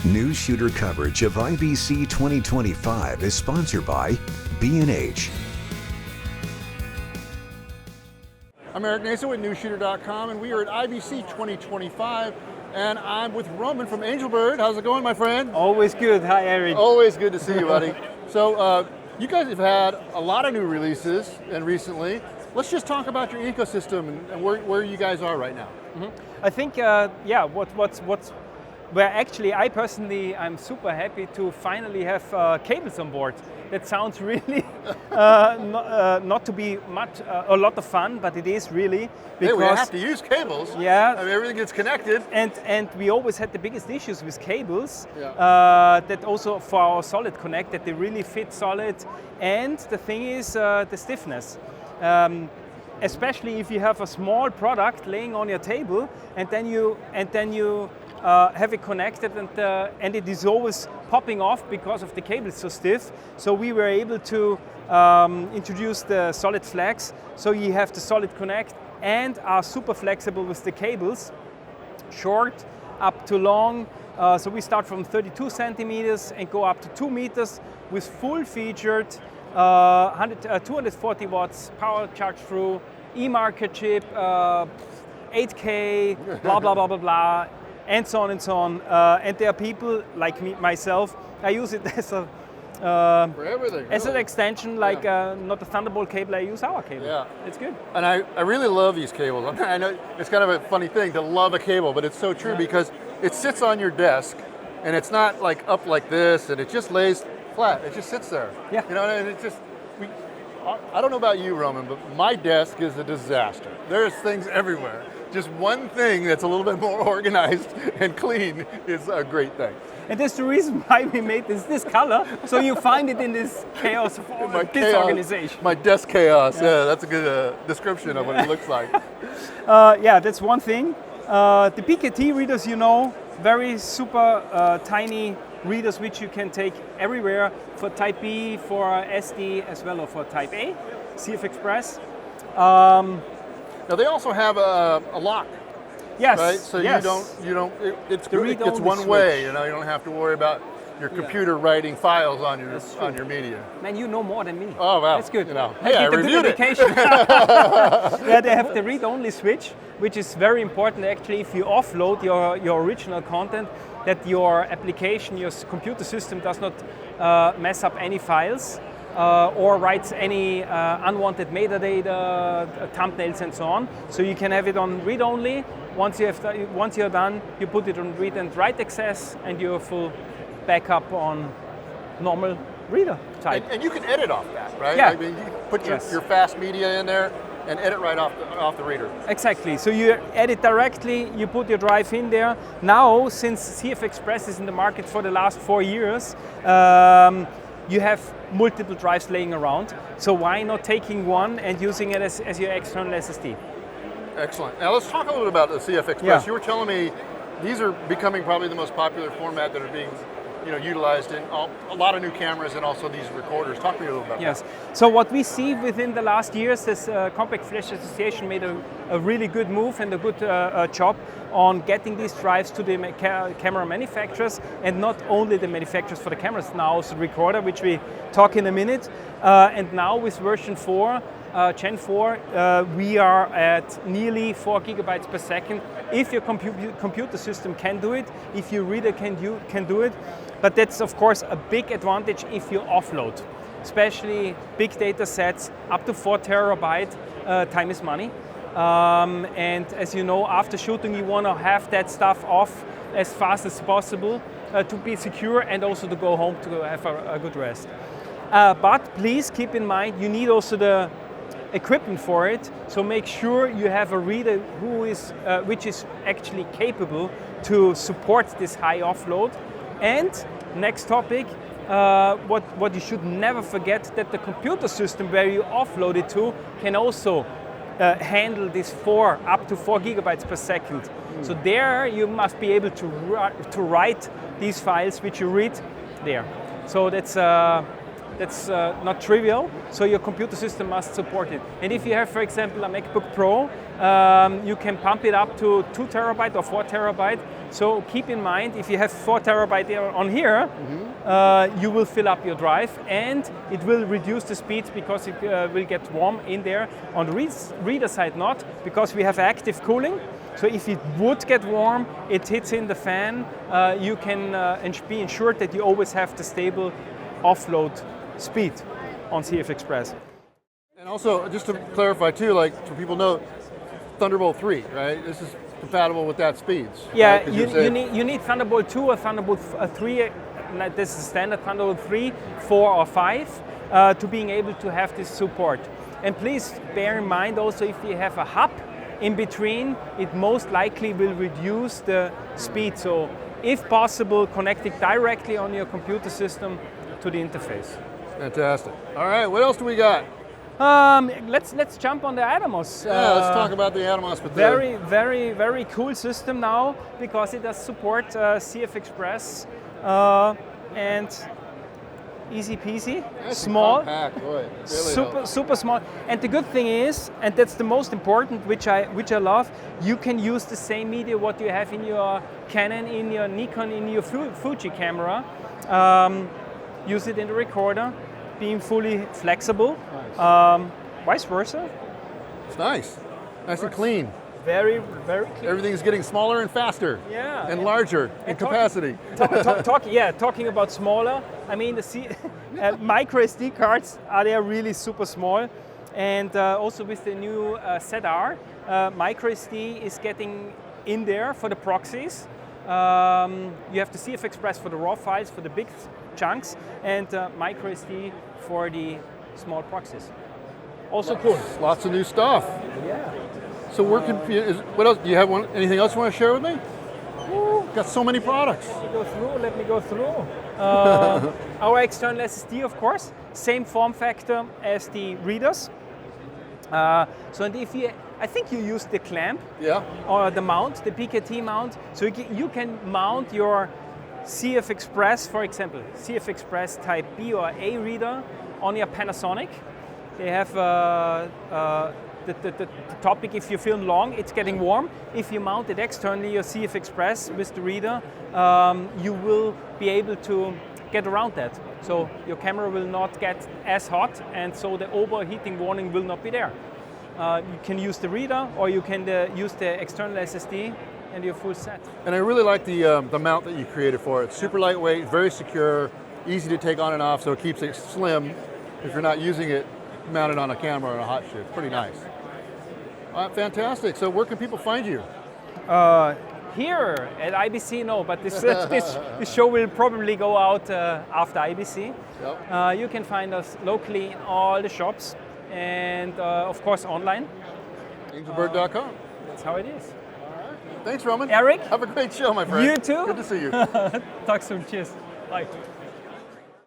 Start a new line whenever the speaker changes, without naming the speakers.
Newsshooter coverage of IBC 2025 is sponsored by B&H.
I'm Eric Nason with Newsshooter.com, and we are at IBC 2025, and I'm with Roman from Angelbird. How's it going, my friend?
Always good. Hi, Eric.
Always good to see you, buddy. So you guys have had a lot of new releases, and recently. Let's just talk about your ecosystem and where you guys are right now.
I think, well, actually, I'm super happy to finally have cables on board. That sounds really not to be a lot of fun, but it is really.
Because we have to use cables.
Yeah.
I mean, everything gets connected.
And we always had the biggest issues with cables.
Yeah.
That also for our Solid Connect, that they really fit solid. And the thing is the stiffness. Especially if you have a small product laying on your table, and then you have it connected, and it is always popping off because of the cable is so stiff. So we were able to introduce the Solid Flex. So you have the Solid Connect and are super flexible with the cables, short up to long. So we start from 32 centimeters and go up to 2 meters with full featured 240 watts power charge through, e-marker chip, 8K, blah, blah, blah, blah, blah, and so on and so on. And there are people like myself, I use it as a
for everything,
as an
really.
extension, like not a Thunderbolt cable, I use our cable.
Yeah.
It's good.
And I really love these cables. I know it's kind of a funny thing to love a cable, but it's so true because it sits on your desk and it's not like up like this, and it just lays flat. It just sits there.
Yeah.
You know, and it's just, I don't know about you, Roman, but my desk is a disaster. There's things everywhere. Just one thing that's a little bit more organized and clean is a great thing.
And that's the reason why we made this color, so you find it in this chaos of disorganization.
My desk chaos, yeah, that's a good description of what it looks like.
Yeah, that's one thing. The PKT readers, very super tiny readers which you can take everywhere for Type B, for SD, as well as for Type A, CF Express.
Now they also have a lock.
Yes.
Right? So
yes.
It's one way. You don't have to worry about your computer writing files on your media.
Man, you know more than me.
Oh wow,
that's good.
Hey, I reviewed it.
Yeah, they have the read-only switch, which is very important actually if you offload your original content, that your application, your computer system does not mess up any files or writes any unwanted metadata, thumbnails and so on. So you can have it on read-only. Once you're done, you put it on read and write access, and you're full backup on normal reader type.
And you can edit off that, right?
Yeah.
I mean, you put your fast media in there and edit right off the reader. Exactly.
So you edit directly, you put your drive in there. Now, since CF Express is in the market for the last 4 years, you have multiple drives laying around. So why not taking one and using it as your external SSD?
Excellent. Now let's talk a little bit about the CF Express.
Yeah.
You were telling me these are becoming probably the most popular format that are being utilized in a lot of new cameras and also these recorders. Talk to me a little about that.
Yes. So what we see within the last years is Compact Flash Association made a really good move and a good job on getting these drives to the camera manufacturers, and not only the manufacturers for the cameras, now also the recorder, which we talk in a minute. And now with version 4, Gen 4, we are at nearly 4 gigabytes per second. If your computer system can do it, if your reader can do it. But that's of course a big advantage if you offload, especially big data sets up to 4 terabyte. Time is money. And as you know, after shooting, you want to have that stuff off as fast as possible to be secure and also to go home to have a good rest. But please keep in mind, you need also the equipment for it. So make sure you have a reader which is actually capable to support this high offload. And next topic, what you should never forget, that the computer system where you offload it to can also handle this up to 4 gigabytes per second. So there you must be able to write these files which you read there. So that's not trivial. So your computer system must support it. And if you have, for example, a MacBook Pro, you can pump it up to 2 terabyte or 4 terabyte. So keep in mind, if you have 4 terabyte on here, you will fill up your drive, and it will reduce the speed because it will get warm in there. On the reader side not, because we have active cooling. So if it would get warm, it hits in the fan, you can be ensured that you always have the stable offload speed on CF Express.
And also, just to clarify too, like so people know, Thunderbolt 3, right? This is compatible with that speeds.
Yeah,
right?
you need Thunderbolt 2 or Thunderbolt 3, this is standard Thunderbolt 3, 4 or 5, to being able to have this support. And please bear in mind also if you have a hub in between, it most likely will reduce the speed. So if possible, connect it directly on your computer system to the interface.
Fantastic. All right, what else do we got?
Let's jump on the Atomos.
Yeah, let's talk about the Atomos.
Very cool system now, because it does support CF Express and easy peasy, small,
compact, boy. Really
super small. And the good thing is, and that's the most important, which I love, you can use the same media what you have in your Canon, in your Nikon, in your Fuji camera. Use it in the recorder, being fully flexible.
Nice.
Vice versa.
It's nice and clean.
Very clean.
Everything's getting smaller and faster.
Yeah.
And larger in capacity.
Talking about smaller, I mean the micro SD cards are really super small, and also with the new ZR, micro SD is getting in there for the proxies. You have the CF Express for the raw files, for the big chunks, and micro SD for the small proxies. Also cool.
Lots of new stuff.
Yeah.
So what else? Do you have anything else you want to share with me? Ooh, got so many products.
Let me go through. Our external SSD, of course, same form factor as the readers. So I think you use the clamp, or the mount, the PKT mount. So you can mount your CF Express, for example, CF Express Type B or A reader on your Panasonic. They have the topic, if you film long, it's getting warm. If you mount it externally, your CF Express with the reader, you will be able to get around that. So your camera will not get as hot, and so the overheating warning will not be there. You can use the reader, or you can use the external SSD, and you're full set. And
I really like the mount that you created for it. Super lightweight, very secure, easy to take on and off, so it keeps it slim if you're not using it mounted on a camera or a hot shoe. It's pretty nice. Fantastic. So where can people find you?
Here at IBC, no, but this show will probably go out after IBC. Yep. You can find us locally in all the shops, and of course online.
Angelbird.com.
That's how it is.
All right. Thanks, Roman.
Eric.
Have a great show, my friend.
You too.
Good to see you.
Talk soon. Cheers. Bye.